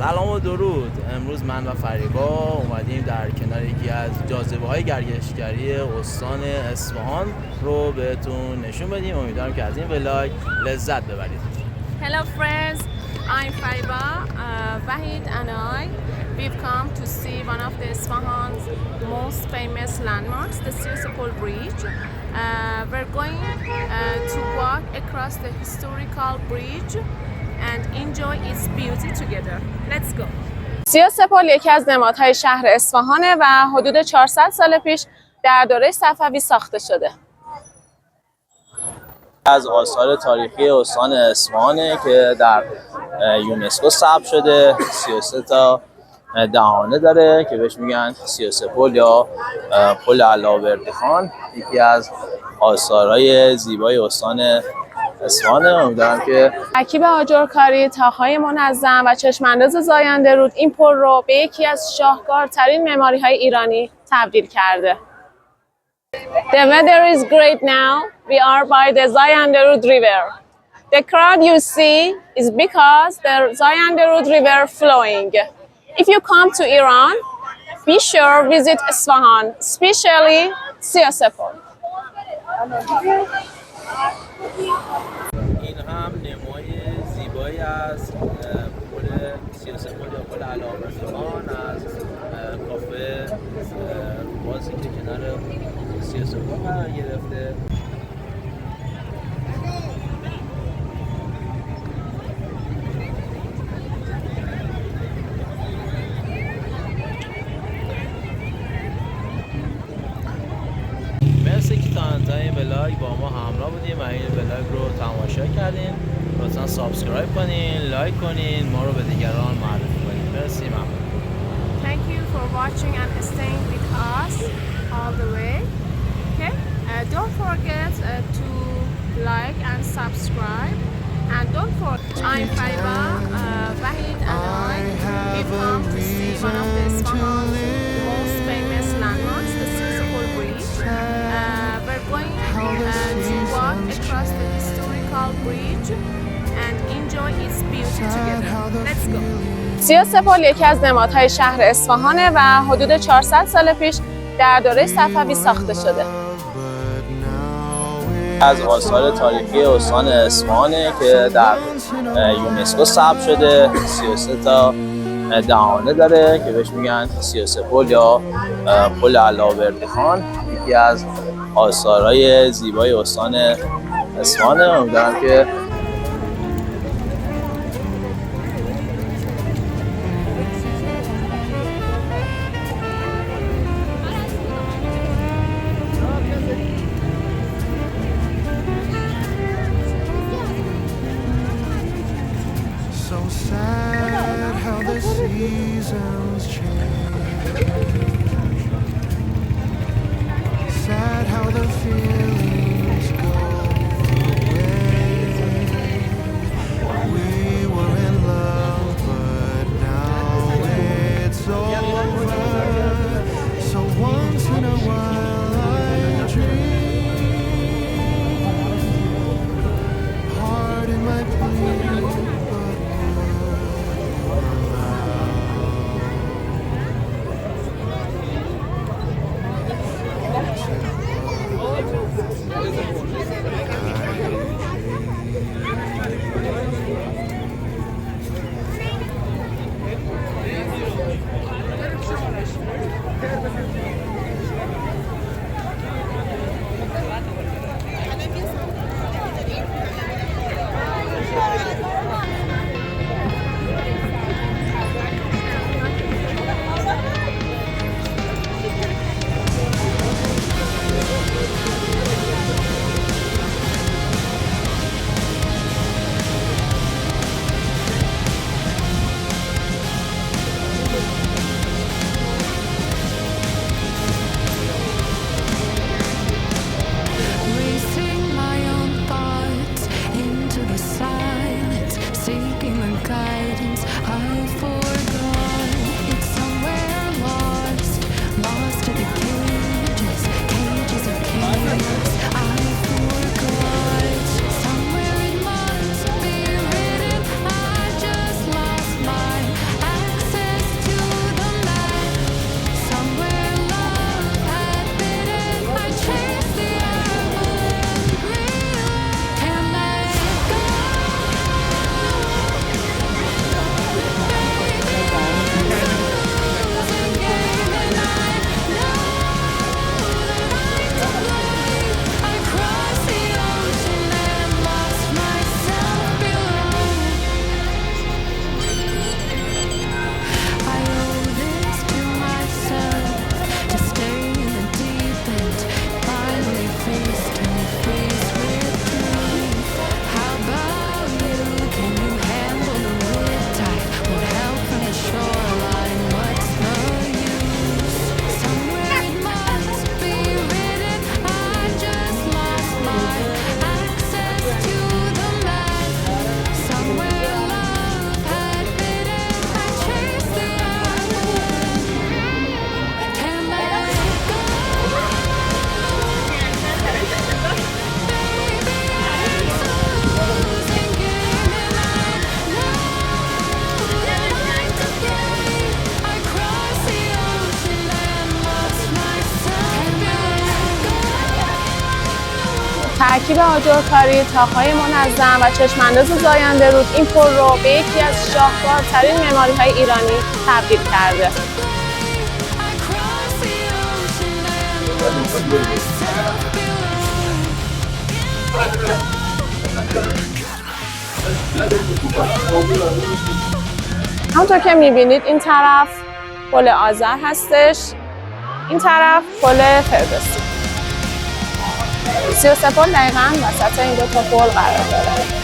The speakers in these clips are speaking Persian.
سلام و درود. امروز من و فریبا اومدیم در کنار یکی از جاذبه‌های گردشگری استان اصفهان رو بهتون نشون بدیم. امیدوارم که از این ولاگ لذت ببرید. Hello friends, I'm Fariba, Wahid and we've come to see one of the Isfahan's most famous landmarks, the Si-o-se-pol Bridge. We're going to walk across the historical bridge and enjoy its beauty together. Let's go. سی-o-se-pol یکی از نمادهای شهر اصفهانه و حدود 400 سال پیش در دوره صفوی ساخته شده. از آثار تاریخی استان اصفهانه که در یونسکو ثبت شده. 33 تا دهانه داره که بهش میگن si-o-se-pol یا پل علاوردخان. یکی از آثارهای زیبای استان اصفهانه. امیدوارم که ترکیب آجرکاری، طاق‌های منظم و چشم‌انداز زاینده رود این پل رو به یکی از شاهکارترین معماری‌های ایرانی تبدیل کرده. The weather is great now. We are by the Zayanderud River. The crowd you see is because the Zayanderud River flowing. If you come to Iran, be sure visit Isfahan, especially Si-o-se-pol. این هم نمای زیبایی از پل si-o-se-pol یا پل علاوردخان از کافه بازی که کنار si-o-se-pol قرار گرفته. مرسی که تا انتهای این ولاگ با ما همراه بودیم و این ولاگ رو تماشا کردین. لطفا سابسکرایب کنین، لایک کنین، ما رو به دیگران معرفی کنین. مرسی، ممنون. Thank you for watching and staying with us all the way. Okay, don't forget to like and subscribe, and don't forget. I'm Fariba, Wahid and we've come to see one of the Isfahan's most famous landmarks, the Si-o-se-pol Bridge. We're going to walk across the historical bridge and enjoy its beauty together. Let's go. سی-o-se-pol یکی از نمادهای شهر اصفهانه و حدود 400 سال پیش در دوره صفوی ساخته شده. از آثار تاریخی استان اصفهانه که در یونسکو ثبت شده. 33 تا دهانه داره که بهش میگن si-o-se-pol یا پل علاوردخان. یکی از آثارهای زیبای استان اصفهانه. امیدوارم که So sad how the seasons change. Sad how the feelings go away. We were in love, but now it's over. So once in a while I dream. Heart in my plea. ترکیب آجرکاری، طاق‌های منظم و چشم‌انداز زاینده رود این پل رو به یکی از شاهکارترین معماری‌های ایرانی تبدیل کرده. همونطور که می‌بینید این طرف پل آذر هستش، این طرف پل فردوسی. 33 پل دقیقاً وسط این دو تا پل قرار داره.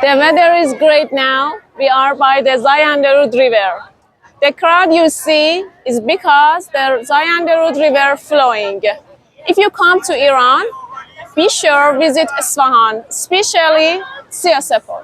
The weather is great now. We are by the Si-o-se-pol River. The crowd you see is because the Si-o-se-pol River flowing. If you come to Iran, be sure visit Isfahan, especially Si-o-se-pol.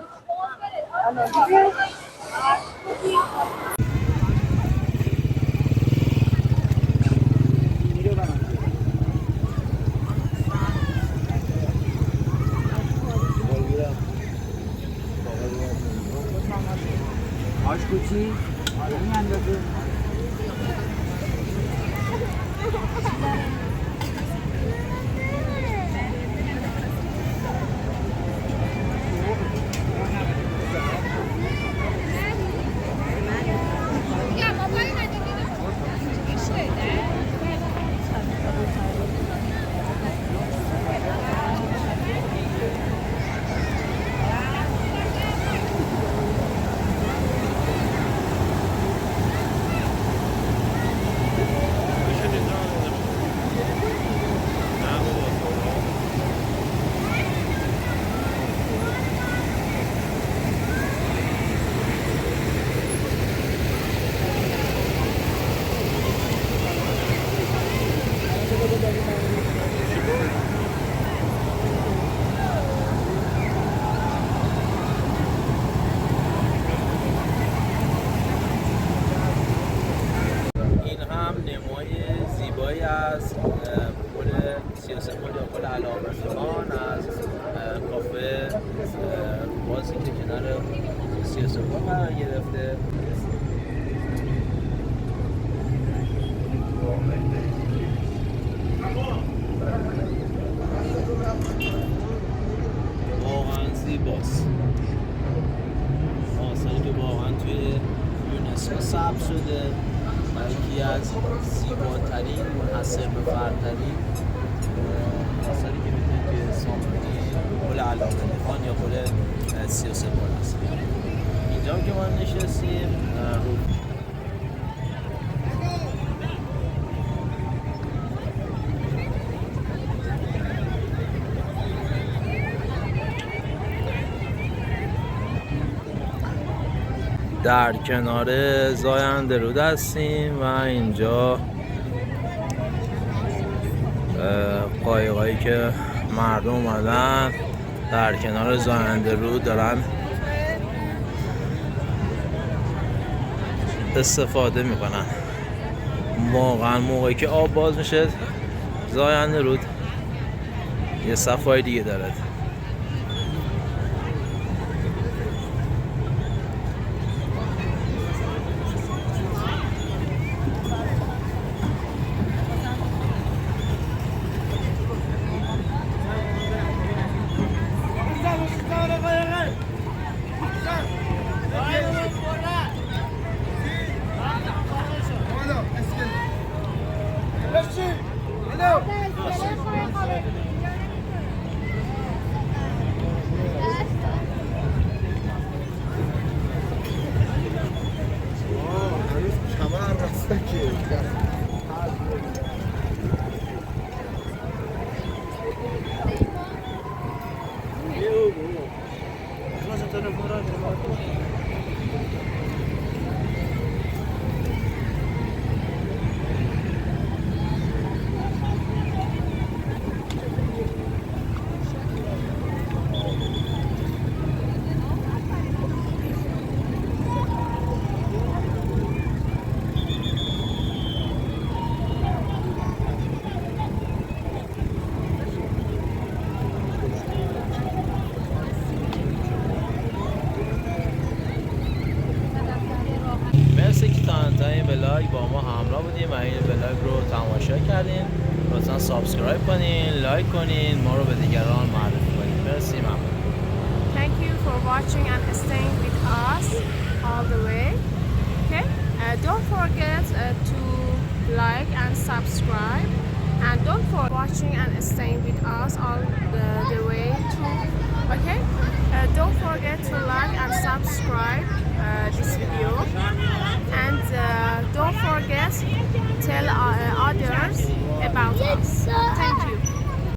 از پل Si-o-se-pol یا پل علامت‌خان از کافه بازی که کنار Si-o-se-pol قرار گرفته. واقعا زیباست. آثاری که واقعا توی یونسکو ثبت شده و یکی از زیباترین منحصر به فردترین آثاری که میتونید توی سامانی پل علامه خان یا پل Si-o-se-pol هست. اینجا که ما نشستیم در کنار زاینده رود هستیم و اینجا قایقایی که مردم اومدن در کنار زاینده رود دارن استفاده میکنن. واقعا موقعی که آب باز میشه زاینده رود یه صفای دیگه داره. با ما همراه بودیم و این ولاگ رو تماشا کردین. لطفا سابسکرایب کنین، لایک کنین، ما رو به دیگران معرفی کنین. مرسی، ممنون. Thank you for watching and staying with us all the way. Okay, don't forget to like and subscribe, and don't forget watching and staying with us all the way too. Okay, don't forget to like and subscribe this video.